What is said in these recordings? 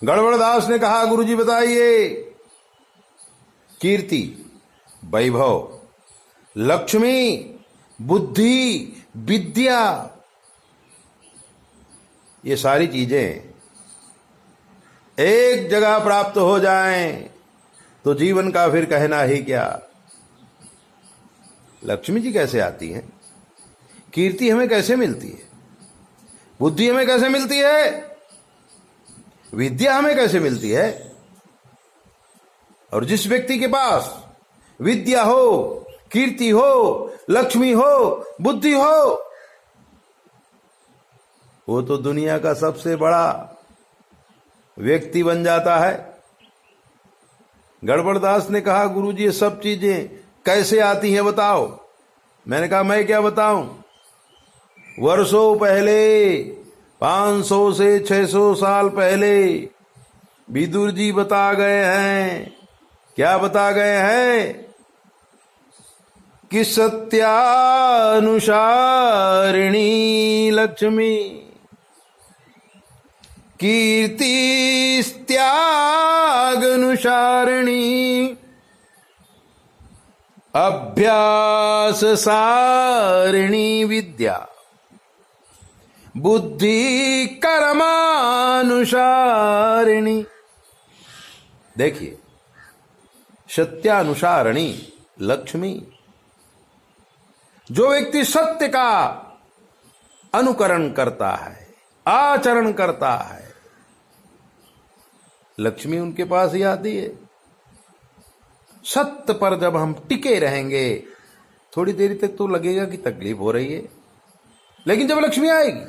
गड़बड़दास ने कहा, गुरुजी बताइए। कीर्ति, वैभव, लक्ष्मी, बुद्धि, विद्या, ये सारी चीजें एक जगह प्राप्त हो जाएं तो जीवन का फिर कहना ही क्या। लक्ष्मी जी कैसे आती हैं, कीर्ति हमें कैसे मिलती है, बुद्धि हमें कैसे मिलती है, विद्या हमें कैसे मिलती है। और जिस व्यक्ति के पास विद्या हो, कीर्ति हो, लक्ष्मी हो, बुद्धि हो, वो तो दुनिया का सबसे बड़ा व्यक्ति बन जाता है। गड़बड़दास ने कहा, गुरुजी ये सब चीजें कैसे आती हैं बताओ। मैंने कहा, मैं क्या बताऊं। वर्षों पहले, 500 से 600 साल पहले विदुर जी बता गए हैं। क्या बता गए हैं कि सत्यानुसारिणी लक्ष्मी, कीर्तिस्त्यागनुसारिणी, अभ्यास सारिणी विद्या, बुद्धि कर्मानुसारिणी। देखिए, सत्यानुसारिणी लक्ष्मी, जो व्यक्ति सत्य का अनुकरण करता है, आचरण करता है, लक्ष्मी उनके पास ही आती है। सत्य पर जब हम टिके रहेंगे, थोड़ी देर तक तो लगेगा कि तकलीफ हो रही है, लेकिन जब लक्ष्मी आएगी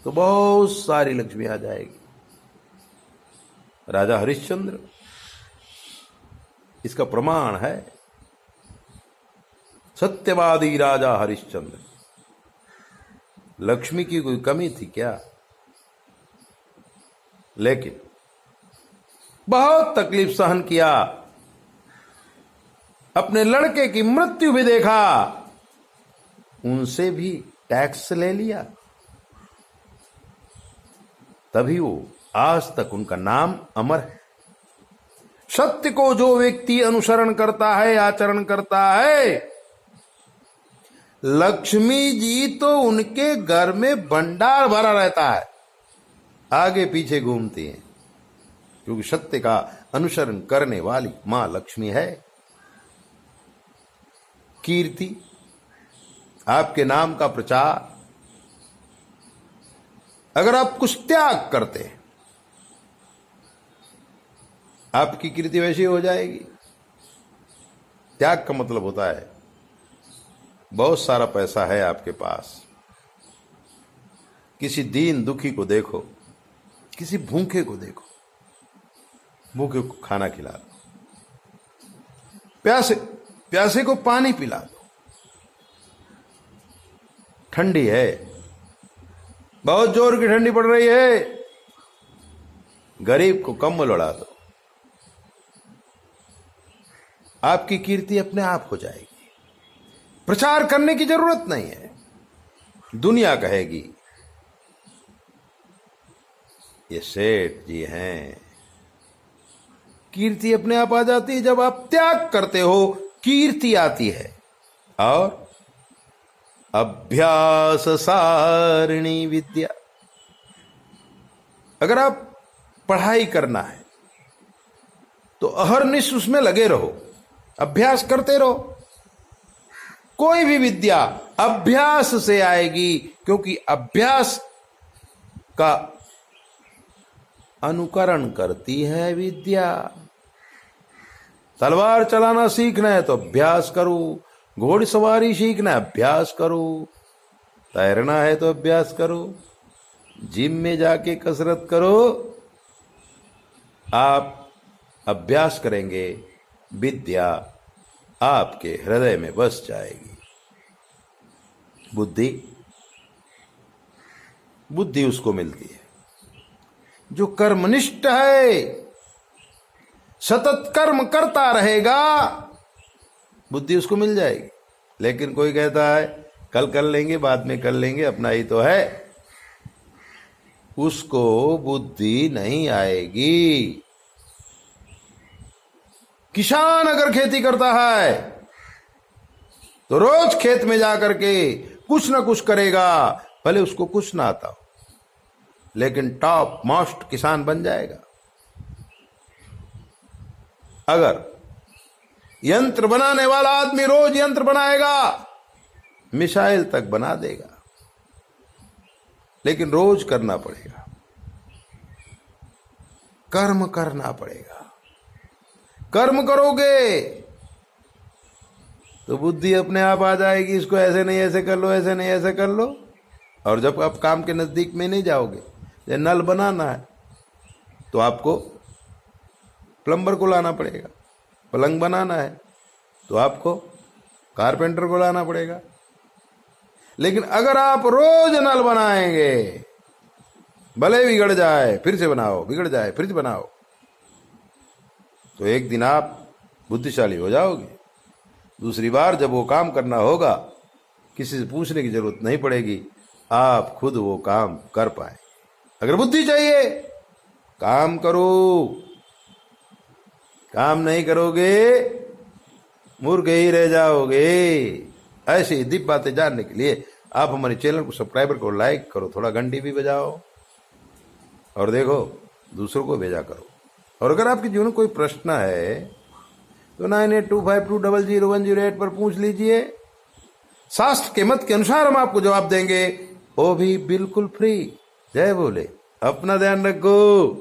तो बहुत सारी लक्ष्मी आ जाएगी। राजा हरिश्चंद्र इसका प्रमाण है। सत्यवादी राजा हरिश्चंद्र, लक्ष्मी की कोई कमी थी क्या? लेकिन बहुत तकलीफ सहन किया, अपने लड़के की मृत्यु भी देखा, उनसे भी टैक्स ले लिया, तभी वो आज तक उनका नाम अमर है। सत्य को जो व्यक्ति अनुसरण करता है, आचरण करता है, लक्ष्मी जी तो उनके घर में भंडार भरा रहता है, आगे पीछे घूमती हैं, क्योंकि सत्य का अनुसरण करने वाली मां लक्ष्मी है। कीर्ति, आपके नाम का प्रचार, अगर आप कुछ त्याग करते हैं, आपकी कीर्ति वैसी हो जाएगी। त्याग का मतलब होता है, बहुत सारा पैसा है आपके पास, किसी दीन दुखी को देखो, किसी भूखे को देखो, भूखे को खाना खिला दो, प्यासे को पानी पिला दो, ठंडी है, बहुत जोर की ठंडी पड़ रही है, गरीब को कंबल उड़ा दो, आपकी कीर्ति अपने आप हो जाएगी। प्रचार करने की जरूरत नहीं है। दुनिया कहेगी ये सेठ जी हैं। कीर्ति अपने आप आ जाती है जब आप त्याग करते हो, कीर्ति आती है। और अभ्यास सारिणी विद्या, अगर आप पढ़ाई करना है तो अहर्निश उसमें लगे रहो, अभ्यास करते रहो। कोई भी विद्या अभ्यास से आएगी, क्योंकि अभ्यास का अनुकरण करती है विद्या। तलवार चलाना सीखना है तो अभ्यास करो, घोड़सवारी सीखना है अभ्यास करो, तैरना है तो अभ्यास करो, जिम में जाके कसरत करो। आप अभ्यास करेंगे, विद्या आपके हृदय में बस जाएगी। बुद्धि उसको मिलती है जो कर्मनिष्ठ है, सतत कर्म करता रहेगा, बुद्धि उसको मिल जाएगी। लेकिन कोई कहता है कल कर लेंगे, बाद में कर लेंगे, अपना ही तो है, उसको बुद्धि नहीं आएगी। किसान अगर खेती करता है तो रोज खेत में जाकर के कुछ ना कुछ करेगा, भले उसको कुछ ना आता हो, लेकिन टॉप मोस्ट किसान बन जाएगा। अगर यंत्र बनाने वाला आदमी रोज यंत्र बनाएगा, मिसाइल तक बना देगा, लेकिन रोज करना पड़ेगा, कर्म करना पड़ेगा। कर्म करोगे तो बुद्धि अपने आप आ जाएगी, इसको ऐसे नहीं ऐसे कर लो, ऐसे नहीं ऐसे कर लो। और जब आप काम के नजदीक में नहीं जाओगे, जैसे नल बनाना है तो आपको प्लम्बर को लाना पड़ेगा, पलंग बनाना है तो आपको कारपेंटर को लाना पड़ेगा। लेकिन अगर आप रोज नल बनाएंगे, भले बिगड़ जाए फिर से बनाओ, बिगड़ जाए फिर से बनाओ, तो एक दिन आप बुद्धिशाली हो जाओगे। दूसरी बार जब वो काम करना होगा, किसी से पूछने की जरूरत नहीं पड़ेगी, आप खुद वो काम कर पाए। अगर बुद्धि चाहिए, काम करो। काम नहीं करोगे, मूर्ख ही रह जाओगे। ऐसी दीप बातें जानने के लिए आप हमारे चैनल को सब्सक्राइबर को लाइक करो, थोड़ा घंटी भी बजाओ और देखो, दूसरों को भेजा करो। और अगर आपके जीवन में कोई प्रश्न है तो 9825200108 पर पूछ लीजिए। शास्त्र के मत के अनुसार हम आपको जवाब देंगे, वो भी बिल्कुल फ्री। जय बोले। अपना ध्यान रखो।